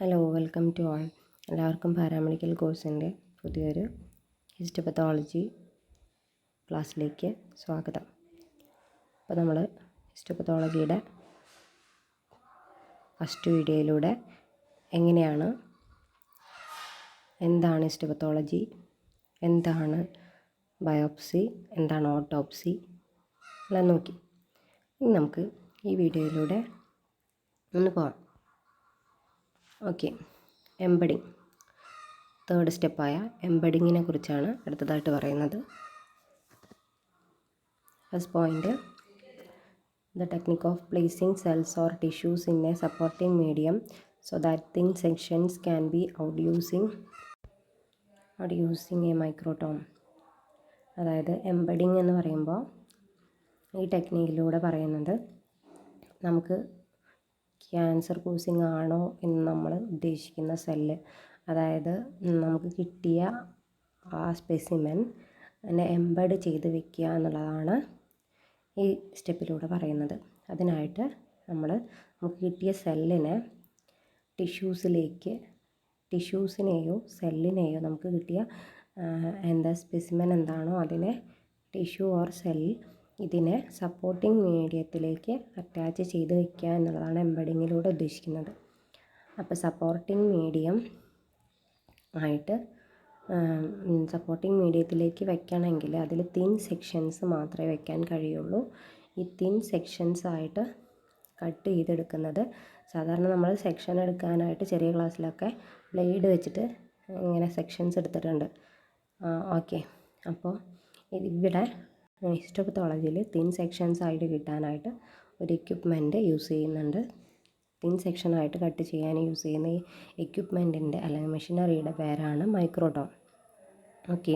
Hello, welcome to all. എല്ലാവർക്കും paramedical കോഴ്സിൻ്റെ പുതിയൊരു ഹിസ്റ്റോപത്തോളജി ക്ലാസ്സിലേക്ക് സ്വാഗതം. അപ്പോൾ നമ്മൾ ഹിസ്റ്റോപത്തോളജിയുടെ ഫസ്റ്റ് വീഡിയോയിലൂടെ എന്താണ് ഹിസ്റ്റോപത്തോളജി, എന്താണ് ബയോപ്സി, എന്താണ് ഓട്ടോപ്സി എല്ലാം നോക്കി. ഇനി നമുക്ക് ഈ വീഡിയോയിലൂടെ ഒന്ന് പോകാം. ഓക്കെ, എംബഡിങ്, തേർഡ് സ്റ്റെപ്പായ എംബഡിങ്ങിനെ കുറിച്ചാണ് അടുത്തതായിട്ട് പറയുന്നത്. First point, the technique of placing cells or tissues in A supporting medium so that thin sections can be out using A microtome. അതായത് എംബഡിങ് എന്ന് പറയുമ്പോൾ ഈ ടെക്നിക്കിലൂടെ പറയുന്നത് നമുക്ക് ക്യാൻസർ കോസിങ് ആണോ എന്ന് നമ്മൾ ഉദ്ദേശിക്കുന്ന സെല്ല്, അതായത് നമുക്ക് കിട്ടിയ ആ സ്പെസിമെൻ എംബഡ് ചെയ്ത് വെക്കുക എന്നുള്ളതാണ് ഈ സ്റ്റെപ്പിലൂടെ പറയുന്നത്. അതിനായിട്ട് നമുക്ക് കിട്ടിയ സെല്ലിനെ ടിഷ്യൂസിനെയോ സെല്ലിനെയോ നമുക്ക് കിട്ടിയ സ്പെസിമെൻ എന്താണോ അതിനെ ടിഷ്യൂ ഓർ സെൽ ഇതിനെ സപ്പോർട്ടിംഗ് മീഡിയത്തിലേക്ക് അറ്റാച്ച് ചെയ്ത് വയ്ക്കുക എന്നുള്ളതാണ് എംബഡിങ്ങിലൂടെ ഉദ്ദേശിക്കുന്നത്. അപ്പോൾ സപ്പോർട്ടിംഗ് മീഡിയത്തിലേക്ക് വെക്കണമെങ്കിൽ അതിൽ തിൻ സെക്ഷൻസ് മാത്രമേ വെക്കാൻ കഴിയുള്ളൂ. ഈ തിൻ സെക്ഷൻസ് ആയിട്ട് കട്ട് ചെയ്തെടുക്കുന്നത്, സാധാരണ നമ്മൾ സെക്ഷൻ എടുക്കാനായിട്ട് ചെറിയ ക്ലാസ്സിലൊക്കെ ബ്ലേഡ് വെച്ചിട്ട് ഇങ്ങനെ സെക്ഷൻസ് എടുത്തിട്ടുണ്ട്. ഓക്കെ, അപ്പോൾ ഇവിടെ ഹിസ്റ്റോപത്തോളജിയിൽ തിൻ സെക്ഷൻസ് ആയിട്ട് കിട്ടാനായിട്ട് ഒരു എക്യുപ്മെൻറ്റ് യൂസ് ചെയ്യുന്നുണ്ട്. തിൻ സെക്ഷനായിട്ട് കട്ട് ചെയ്യാൻ യൂസ് ചെയ്യുന്ന ഈ എക്യുപ്മെൻറ്റിൻ്റെ അല്ലെങ്കിൽ മെഷീനറിയുടെ പേരാണ് microtome. Okay,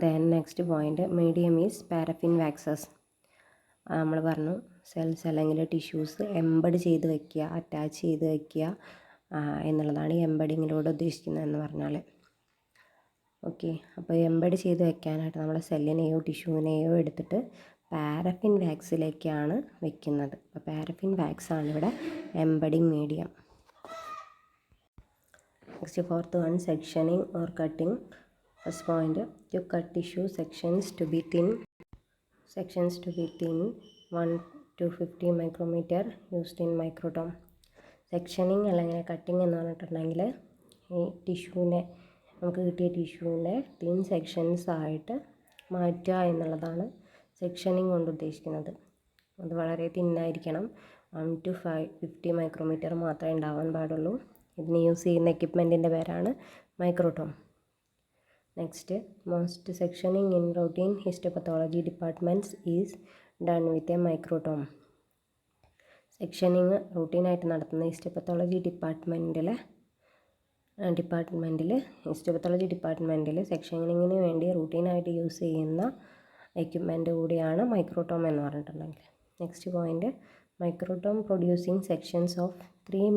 then next point, medium is paraffin waxes. നമ്മൾ പറഞ്ഞു സെൽസ് അല്ലെങ്കിൽ ടിഷ്യൂസ് എംബഡ് ചെയ്ത് വയ്ക്കുക, അറ്റാച്ച് ചെയ്ത് വയ്ക്കുക എന്നുള്ളതാണ് ഈ എംബഡിങ്ങിലൂടെ ഉദ്ദേശിക്കുന്നതെന്ന് പറഞ്ഞാൽ. ഓക്കെ, അപ്പോൾ എംബഡ് ചെയ്ത് വെക്കാനായിട്ട് നമ്മൾ സെല്ലിനെയോ ടിഷ്യൂവിനെയോ എടുത്തിട്ട് പാരഫിൻ വാക്സിലേക്കാണ് വെക്കുന്നത്. അപ്പോൾ പാരഫിൻ വാക്സാണ് ഇവിടെ embedding medium. Next fourth one, sectioning or cutting. First point, to cut tissue sections to be thin 1 to 50 micrometer used in microtome. Sectioning അല്ലെങ്കിൽ കട്ടിങ് എന്ന് പറഞ്ഞിട്ടുണ്ടെങ്കിൽ ഈ നമുക്ക് കിട്ടിയ ടിഷ്യൂവിനെ തിൻ സെക്ഷൻസ് ആയിട്ട് മാറ്റുക എന്നുള്ളതാണ് സെക്ഷനിങ് കൊണ്ട് ഉദ്ദേശിക്കുന്നത്. അത് വളരെ തിന്നായിരിക്കണം. 1 to 50 മൈക്രോമീറ്റർ മാത്രമേ ഉണ്ടാവാൻ പാടുള്ളൂ. ഇതിന് യൂസ് ചെയ്യുന്ന എക്യുപ്മെൻറ്റിൻ്റെ പേരാണ് microtome. Next, most sectioning in routine histopathology departments is done with a microtome. Sectioning റൂട്ടീനായിട്ട് നടത്തുന്ന ഹിസ്റ്റോപത്തോളജി ഡിപ്പാർട്ട്മെൻറ്റിൽ സെക്ഷനിങ്ങിന് വേണ്ടി റൂട്ടീനായിട്ട് യൂസ് ചെയ്യുന്ന എക്യുപ്മെൻറ്റ് കൂടിയാണ് മൈക്രോടോം എന്ന് പറഞ്ഞിട്ടുണ്ടെങ്കിൽ. Next point, microtome producing sections of 3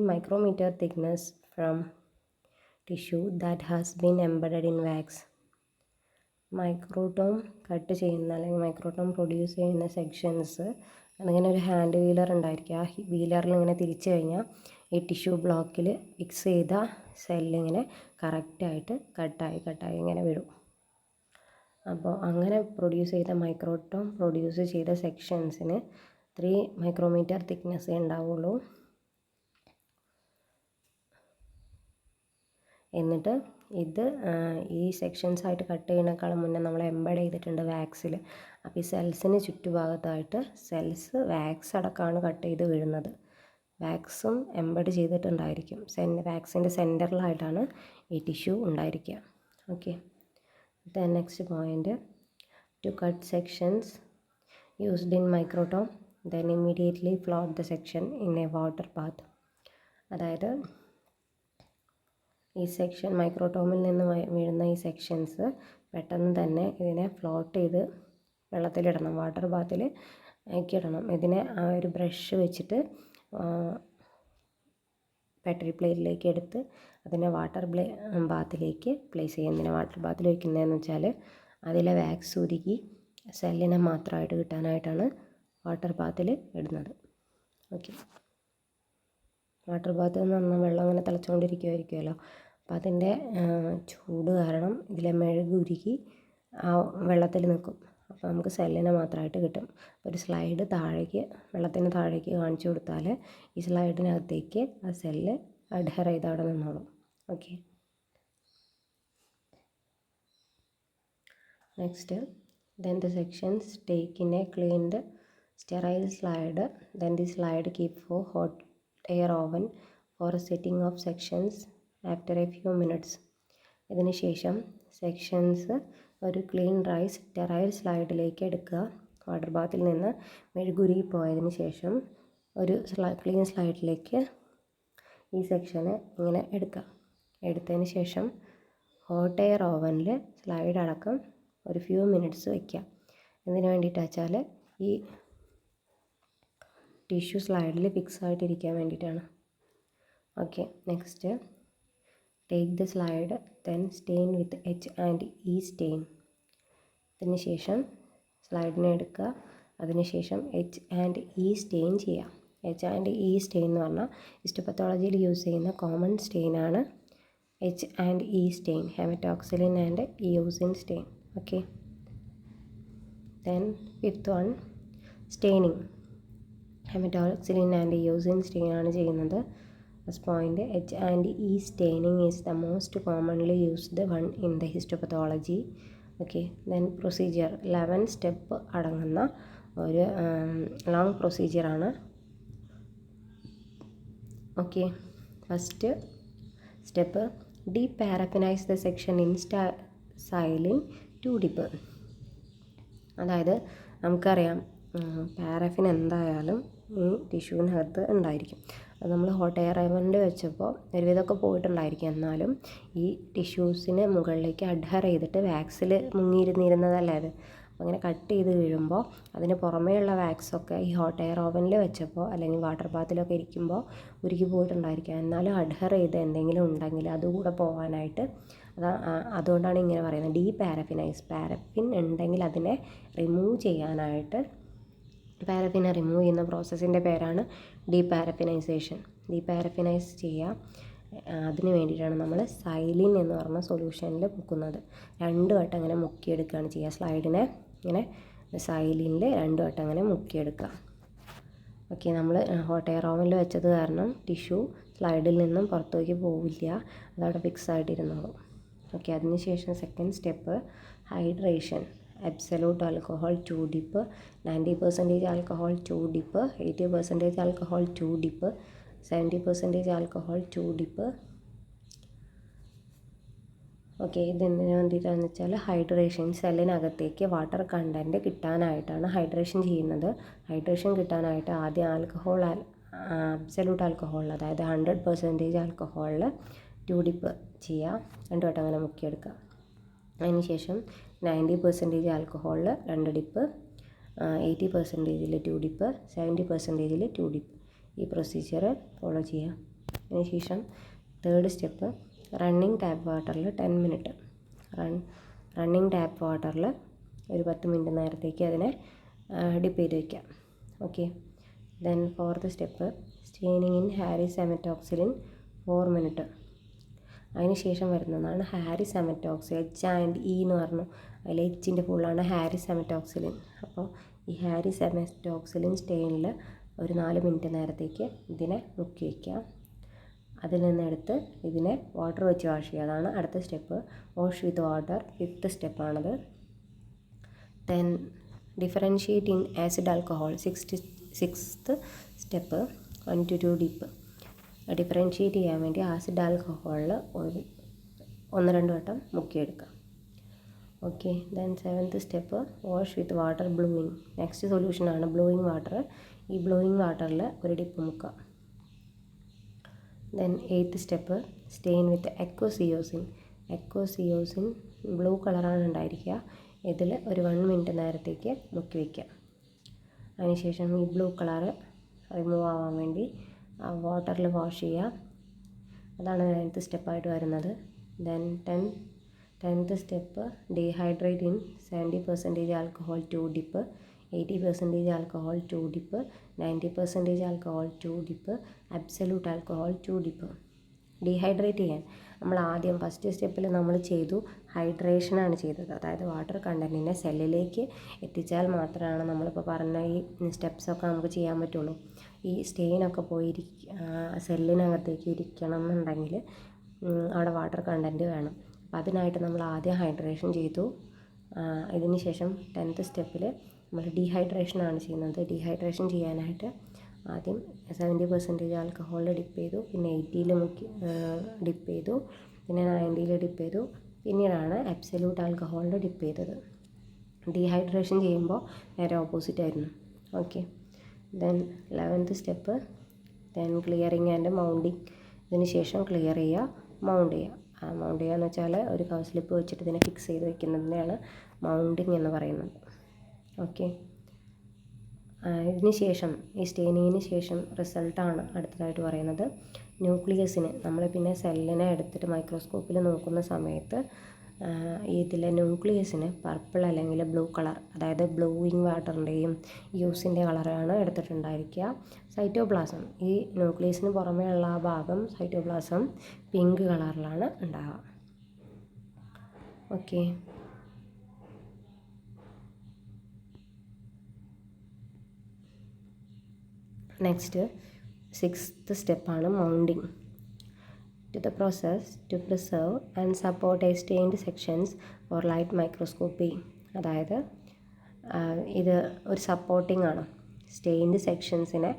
micrometre thickness from tissue that has been embedded in wax. Microtome cut ചെയ്യുന്ന അല്ലെങ്കിൽ മൈക്രോടോം പ്രൊഡ്യൂസ് ചെയ്യുന്ന സെക്ഷൻസ്, അതിങ്ങനെ ഒരു ഹാൻഡ് വീലർ ഉണ്ടായിരിക്കും. ആ വീലറിൽ ഇങ്ങനെ തിരിച്ചു കഴിഞ്ഞാൽ ഈ ടിഷ്യൂ ബ്ലോക്കിൽ ഫിക്സ് ചെയ്ത സെല്ലിങ്ങനെ കറക്റ്റായിട്ട് കട്ടായി ഇങ്ങനെ വരും. അപ്പോൾ അങ്ങനെ മൈക്രോടോം പ്രൊഡ്യൂസ് ചെയ്ത സെക്ഷൻസിന് 3 മൈക്രോമീറ്റർ തിക്നെസ്സേ ഉണ്ടാവുള്ളൂ. എന്നിട്ട് ഈ സെക്ഷൻസ് ആയിട്ട് കട്ട് ചെയ്യുന്നതിനേക്കാളും മുന്നേ നമ്മൾ എംബഡ് ചെയ്തിട്ടുണ്ട് വാക്സിൽ. അപ്പോൾ ഈ സെൽസിന് ചുറ്റുഭാഗത്തായിട്ട് വാക്സ് അടക്കമാണ് കട്ട് ചെയ്ത് വീഴുന്നത്. വാക്സും എംബഡ് ചെയ്തിട്ടുണ്ടായിരിക്കും. വാക്സിൻ്റെ സെൻറ്ററിലായിട്ടാണ് ഈ ടിഷ്യൂ ഉണ്ടായിരിക്കുക. Okay, then next point, to cut sections used in microtome then immediately float the section in a water bath. അതായത് ഈ സെക്ഷൻ മൈക്രോടോമിൽ നിന്ന് വീഴുന്ന ഈ സെക്ഷൻസ് പെട്ടെന്ന് തന്നെ ഇതിനെ ഫ്ലോട്ട് ചെയ്ത് വെള്ളത്തിലിടണം, വാട്ടർ ബാത്തിൽ ഇടണം. ഇതിനെ ആ ഒരു ബ്രഷ് വെച്ചിട്ട് പെട്രി പ്ലേറ്റിലേക്ക് എടുത്ത് അതിനെ വാട്ടർ ബാത്തിലേക്ക് പ്ലേസ് ചെയ്യുന്നതിന് വാട്ടർ ബാത്തിൽ വയ്ക്കുന്നതെന്ന് വെച്ചാൽ അതിലെ വാക്സ് ഉരുകി സെല്ലിനെ മാത്രമായിട്ട് കിട്ടാനായിട്ടാണ് വാട്ടർ ബാത്തിൽ ഇടുന്നത്. ഓക്കെ, വാട്ടർ ബാത്ത് എന്ന് പറഞ്ഞാൽ വെള്ളം അങ്ങനെ തിളച്ചുകൊണ്ടിരിക്കുമായിരിക്കുമല്ലോ. അപ്പം അതിൻ്റെ ചൂട് കാരണം ഇതിലെ മെഴുക് ഉരുകി ആ വെള്ളത്തിൽ നിൽക്കും. അപ്പോൾ നമുക്ക് സെല്ലിനെ മാത്രമായിട്ട് കിട്ടും. ഒരു സ്ലൈഡ് താഴേക്ക് വെള്ളത്തിന് താഴേക്ക് കാണിച്ചു കൊടുത്താൽ ഈ സ്ലൈഡിനകത്തേക്ക് ആ സെല്ല് അഡ്ഹർ ചെയ്ത് അവിടെ നിന്നോളും. Okay. Next, then the sections take in a cleaned sterile slide. Then the slide keep for hot air oven for setting of sections after a few minutes. ഇതിന് ശേഷം സെക്ഷൻസ് ഒരു ക്ലീൻ ഡ്രൈ സ്റ്റെറൈൽ സ്ലൈഡിലേക്ക് എടുക്കുക. Water ബാത്തിൽ നിന്ന് മെഴുകുരുകി പോയതിന് ശേഷം ഒരു ക്ലീൻ സ്ലൈഡിലേക്ക് ഈ സെക്ഷന് ഇങ്ങനെ എടുക്കുക. എടുത്തതിന് ശേഷം ഹോട്ട് എയർ ഓവനിൽ സ്ലൈഡ് അടക്കം ഒരു ഫ്യൂ മിനിറ്റ്സ് വയ്ക്കുക. എന്തിനു വേണ്ടിയിട്ടാ വെച്ചാൽ ഈ ടിഷ്യൂ സ്ലൈഡിൽ ഫിക്സ് ആയിട്ടിരിക്കാൻ വേണ്ടിയിട്ടാണ്. Okay. Next, take the slide then stain with H&E stain. ഇതിന് ശേഷം സ്ലൈഡിനെ എടുക്കുക. അതിനുശേഷം H&E സ്റ്റെയിൻ ചെയ്യുക. H&E സ്റ്റെയിൻ എന്ന് പറഞ്ഞാൽ ഹിസ്റ്റോപത്തോളജിയിൽ യൂസ് ചെയ്യുന്ന കോമൺ സ്റ്റെയിനാണ് H&E stain, haematoxylin and eosin stain. Okay. Then fifth one, staining. Haematoxylin and eosin stain ആണ് ചെയ്യുന്നത്. First point, H&E staining is the most commonly used one in the histopathology. Okay. Then procedure 11 step അടങ്ങുന്ന ഒരു long പ്രൊസീജിയറാണ്. Okay. First step, deparaffinise the section in xylene 2 dip. അതായത് നമുക്കറിയാം paraffin എന്തായാലും ഈ ടിഷ്യൂവിനകത്ത് ഉണ്ടായിരിക്കും. അത് നമ്മൾ ഹോട്ട് എയർ ഓവനിൽ വെച്ചപ്പോൾ ഒരുവിധമൊക്കെ പോയിട്ടുണ്ടായിരിക്കും. എന്നാലും ഈ ടിഷ്യൂസിന് മുകളിലേക്ക് അഡ്ഹർ ചെയ്തിട്ട് വാക്സിൽ മുങ്ങിയിരുന്നിരുന്നതല്ലേ അത്. അങ്ങനെ കട്ട് ചെയ്ത് വീഴുമ്പോൾ അതിന് പുറമേയുള്ള വാക്സൊക്കെ ഈ ഹോട്ട് എയർ ഓവനിൽ വെച്ചപ്പോൾ അല്ലെങ്കിൽ വാട്ടർ ബാത്തിലൊക്കെ ഇരിക്കുമ്പോൾ ഉരുകി പോയിട്ടുണ്ടായിരിക്കാം. എന്നാലും അഡ്ഹർ ചെയ്ത് എന്തെങ്കിലും ഉണ്ടെങ്കിൽ അതുകൂടെ പോകാനായിട്ട് അതുകൊണ്ടാണ് ഇങ്ങനെ പറയുന്നത് ഡീപാരഫിനൈസ്. പാരഫിൻ ഉണ്ടെങ്കിൽ അതിനെ റിമൂവ് ചെയ്യാനായിട്ട് പാരഫിനെ റിമൂവ് ചെയ്യുന്ന പ്രോസസ്സിൻ്റെ പേരാണ് ഡീപാരഫിനൈസേഷൻ. ഡീപാരഫിനൈസ് ചെയ്യുക. അതിന് വേണ്ടിയിട്ടാണ് നമ്മൾ സൈലിൻ എന്ന് പറഞ്ഞ സൊല്യൂഷനിൽ മുക്കുന്നത്. 2 വട്ടം അങ്ങനെ മുക്കിയെടുക്കുകയാണ് ചെയ്യുക. സ്ലൈഡിനെ ഇങ്ങനെ സൈലിനിൽ 2 വട്ടം അങ്ങനെ മുക്കിയെടുക്കുക. ഓക്കെ. നമ്മൾ ഹോട്ട് എയർ ഓവനിൽ വെച്ചത് കാരണം ടിഷ്യൂ സ്ലൈഡിൽ നിന്നും പുറത്തേക്ക് പോവില്ല, അതവിടെ ഫിക്സ് ആയിട്ടിരുന്നോളും. ഓക്കെ. അതിനുശേഷം second step, hydration. Absolute alcohol 2 dip, 90% alcohol 2 dip, 80% alcohol 2 dip, 70% alcohol 2 dip. Okay. ഇതെന്തിനു വേണ്ടിയിട്ടാണെന്ന് വെച്ചാൽ ഹൈഡ്രേഷൻ, സെല്ലിനകത്തേക്ക് വാട്ടർ കണ്ടൻറ്റ് കിട്ടാനായിട്ടാണ് ഹൈഡ്രേഷൻ ചെയ്യുന്നത്. ഹൈഡ്രേഷൻ കിട്ടാനായിട്ട് ആദ്യം ആൽക്കഹോൾ അബ്സല്യൂട്ട് ആൽക്കഹോളിൽ, അതായത് 100% ആൽക്കഹോളിൽ 2 ഡിപ്പ് ചെയ്യുക. 2 വട്ടം അങ്ങനെ മുക്കിയെടുക്കുക. അതിനുശേഷം 90% ആൽക്കഹോളിൽ 2 ഡിപ്പ്, 80% 2 ഡിപ്പ്, 70% 2 ഡിപ്പ്. ഈ പ്രൊസീജിയർ ഫോളോ ചെയ്യുക. അതിനുശേഷം തേർഡ് സ്റ്റെപ്പ്, റണ്ണിങ് ടാപ്പ് വാട്ടറിൽ 10 മിനിറ്റ്. റണ്ണിങ് ടാപ്പ് വാട്ടറിൽ ഒരു 10 മിനിറ്റ് നേരത്തേക്ക് അതിനെ ഡിപ്പ് ചെയ്ത് വയ്ക്കാം. Okay. Then fourth step, staining in Harris haematoxylin 4 minute. അതിന് ശേഷം വരുന്നതാണ് ഹാരിസ് ഹെമറ്റോക്സിലിൻ. H&E എന്ന് പറഞ്ഞു, അതിൽ എച്ചിൻ്റെ ഫുള്ളാണ് ഹാരിസ് ഹെമറ്റോക്സിലിൻ. അപ്പോൾ ഈ ഹാരിസ് ഹെമറ്റോക്സിലിൻ സ്റ്റെയിനിൽ ഒരു 4 മിനിറ്റ് നേരത്തേക്ക് ഇതിനെ മുക്കി വയ്ക്കുക. അതിൽ നിന്നെടുത്ത് ഇതിനെ വാട്ടർ വെച്ച് വാഷ് ചെയ്യുക. അതാണ് അടുത്ത step, wash with water. 5th സ്റ്റെപ്പാണത്. Then differentiate in acid alcohol. 6th step, 1 to 2 dip. Differentiate ചെയ്യാൻ വേണ്ടി ആസിഡ് ആൽക്കഹോളിൽ 1-2 വട്ടം മുക്കിയെടുക്കുക. Okay. Then 7th step, wash with water bluing. Next സൊല്യൂഷനാണ് ബ്ലൂയിങ് വാട്ടർ. ഈ ബ്ലൂയിങ് വാട്ടറിൽ ഒരു ഡിപ്പ് മുക്കുക. Then 8th step, stain with aqueous eosin. Aqueous eosin blue കളറാണ് ഉണ്ടായിരിക്കുക. ഇതിൽ ഒരു 1 മിനിറ്റ് നേരത്തേക്ക് മുക്കി വയ്ക്കുക. അതിനുശേഷം ഈ ബ്ലൂ കളറ് റിമൂവ് ആവാൻ വേണ്ടി വാട്ടറിൽ വാഷ് ചെയ്യുക. അതാണ് 9th സ്റ്റെപ്പായിട്ട് വരുന്നത്. Then 10th step, dehydrate in 70% alcohol 2 dip. 80% alcohol 2 dip, 90% alcohol 2 dip, absolute alcohol 2 dip. Dehydrate ചെയ്യാൻ നമ്മൾ ആദ്യം ഫസ്റ്റ് സ്റ്റെപ്പിൽ നമ്മൾ ചെയ്തു ഹൈഡ്രേഷനാണ് ചെയ്തത്. അതായത് വാട്ടർ കണ്ടൻറ്റിനെ സെല്ലിലേക്ക് എത്തിച്ചാൽ മാത്രമാണ് നമ്മളിപ്പോൾ പറഞ്ഞ ഈ സ്റ്റെപ്സൊക്കെ നമുക്ക് ചെയ്യാൻ പറ്റുള്ളൂ. ഈ സ്റ്റെയിനൊക്കെ പോയി സെല്ലിനകത്തേക്ക് ഇരിക്കണം എന്നുണ്ടെങ്കിൽ അവിടെ വാട്ടർ കണ്ടൻറ്റ് വേണം. അപ്പോൾ അതിനായിട്ട് നമ്മൾ ആദ്യം ഹൈഡ്രേഷൻ ചെയ്തു. ഇതിന് ശേഷം 10th സ്റ്റെപ്പിൽ നമ്മൾ ഡീഹൈഡ്രേഷനാണ് ചെയ്യുന്നത്. ഡീഹൈഡ്രേഷൻ ചെയ്യാനായിട്ട് ആദ്യം 70% ആൽക്കഹോളിൽ ഡിപ്പ് ചെയ്തു, പിന്നെ 80ൽ ഡിപ്പ് ചെയ്തു, പിന്നെ 90ൽ ഡിപ്പ് ചെയ്തു, പിന്നീടാണ് അബ്സല്യൂട്ട് ആൽക്കഹോളിൽ ഡിപ്പ് ചെയ്തത്. ഡീഹൈഡ്രേഷൻ ചെയ്യുമ്പോൾ നേരെ ഓപ്പോസിറ്റ് ആയിരുന്നു. Okay, then 11th step then clearing and mounting. ഇതിന് ശേഷം ക്ലിയർ ചെയ്യുക, മൗണ്ട് ചെയ്യുക. മൗണ്ട് ചെയ്യുക എന്ന് വെച്ചാൽ ഒരു കവർ സ്ലിപ്പ് വെച്ചിട്ട് ഇതിനെ ഫിക്സ് ചെയ്ത് വെക്കുന്നതിനെയാണ് മൗണ്ടിങ് എന്ന് പറയുന്നത്. ഓക്കെ, ഇതിന് ശേഷം ഈ സ്റ്റെയിനിങ്ങിന് ശേഷം റിസൾട്ടാണ് അടുത്തതായിട്ട് പറയുന്നത്. ന്യൂക്ലിയസിന് നമ്മൾ പിന്നെ സെല്ലിനെ എടുത്തിട്ട് മൈക്രോസ്കോപ്പിൽ നോക്കുന്ന സമയത്ത് ഇതിലെ ന്യൂക്ലിയസിന് പർപ്പിൾ അല്ലെങ്കിൽ ബ്ലൂ കളർ, അതായത് ബ്ലൂയിങ് വാട്ടറിൻ്റെയും യൂസിൻ്റെ കളറാണ് എടുത്തിട്ടുണ്ടായിരിക്കുക. സൈറ്റോപ്ലാസം, ഈ ന്യൂക്ലിയസിന് പുറമേ ഉള്ള ആ ഭാഗം സൈറ്റോപ്ലാസം പിങ്ക് കളറിലാണ് ഉണ്ടാവുക. ഓക്കെ, നെക്സ്റ്റ് 6th സ്റ്റെപ്പാണ് mounting. To the process to preserve and support a stained sections for light microscopy. അതായത് ഇത് ഒരു സപ്പോർട്ടിംഗ് ആണ്. സ്റ്റെയിൻഡ് സെക്ഷൻസിനെ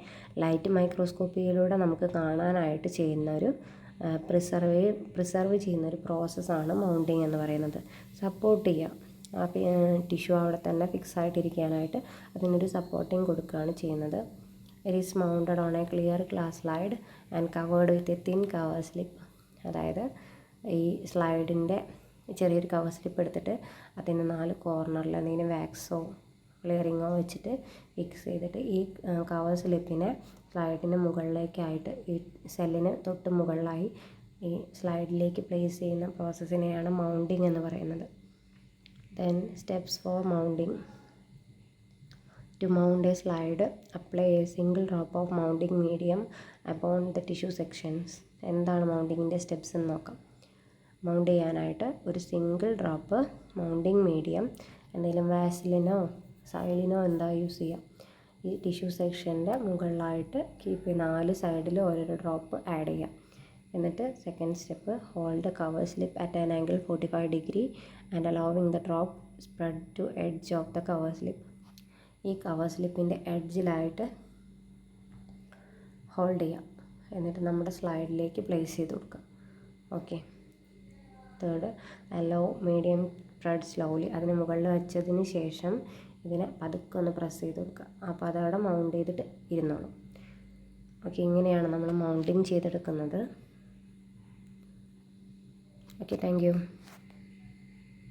ലൈറ്റ് മൈക്രോസ്കോപ്പിയിലൂടെ നമുക്ക് കാണാനായിട്ട് ചെയ്യുന്ന ഒരു പ്രിസർവ് ചെയ്യുന്ന ഒരു പ്രോസസ്സാണ് മൗണ്ടിങ് എന്ന് പറയുന്നത്. സപ്പോർട്ട് ചെയ്യുക, ആ ടിഷ്യൂ അവിടെ തന്നെ ഫിക്സ് ആയിട്ടിരിക്കാനായിട്ട് അതിനൊരു സപ്പോർട്ടിങ് കൊടുക്കുകയാണ് ചെയ്യുന്നത്. It is mounted on a clear glass slide and covered with a thin cover slip. അതായത് ഈ സ്ലൈഡിൻ്റെ ചെറിയൊരു കവർ സ്ലിപ്പ് എടുത്തിട്ട് അതിന് 4 കോർണറിൽ എന്തെങ്കിലും വാക്സോ ക്ലിയറിങ്ങോ വെച്ചിട്ട് ഫിക്സ് ചെയ്തിട്ട് ഈ കവർ സ്ലിപ്പിനെ സ്ലൈഡിന് മുകളിലേക്കായിട്ട് ഈ സെല്ലിന് തൊട്ട് മുകളിലായി ഈ സ്ലൈഡിലേക്ക് പ്ലേസ് ചെയ്യുന്ന പ്രോസസ്സിനെയാണ് മൗണ്ടിങ് എന്ന് പറയുന്നത്. Then steps four mounting. To mount a slide, apply a single drop of mounting medium upon the tissue sections. എന്താണ് മൗണ്ടിങ്ങിൻ്റെ സ്റ്റെപ്സ് എന്ന് നോക്കാം. മൗണ്ട് ചെയ്യാനായിട്ട് ഒരു സിംഗിൾ ഡ്രോപ്പ് മൗണ്ടിങ് മീഡിയം, എന്തെങ്കിലും വാസലിനോ സൈലിനോ എന്താ യൂസ് ചെയ്യാം, ഈ ടിഷ്യൂ സെക്ഷൻ്റെ മുകളിലായിട്ട് കീപ്പ് ചെയ്യുന്ന 4 സൈഡിൽ ഓരോരോ ഡ്രോപ്പ് ആഡ് ചെയ്യാം. എന്നിട്ട് second step, hold cover slip at an angle 45 degree and allowing the drop spread to edge of the cover slip. ഈ കവർ സ്ലിപ്പിൻ്റെ എഡ്ജിലായിട്ട് ഹോൾഡ് ചെയ്യാം, എന്നിട്ട് നമ്മുടെ സ്ലൈഡിലേക്ക് പ്ലേസ് ചെയ്ത് കൊടുക്കുക. Okay, third, hello medium spread slowly. അതിന് മുകളിൽ വെച്ചതിന് ശേഷം ഇതിനെ പതുക്കെ ഒന്ന് പ്രസ് ചെയ്ത് കൊടുക്കുക. അപ്പോൾ അതവിടെ മൗണ്ട് ചെയ്തിട്ട് ഇരുന്നോളും. ഓക്കെ, ഇങ്ങനെയാണ് നമ്മൾ മൗണ്ടിങ് ചെയ്തെടുക്കുന്നത്. Okay, thank you.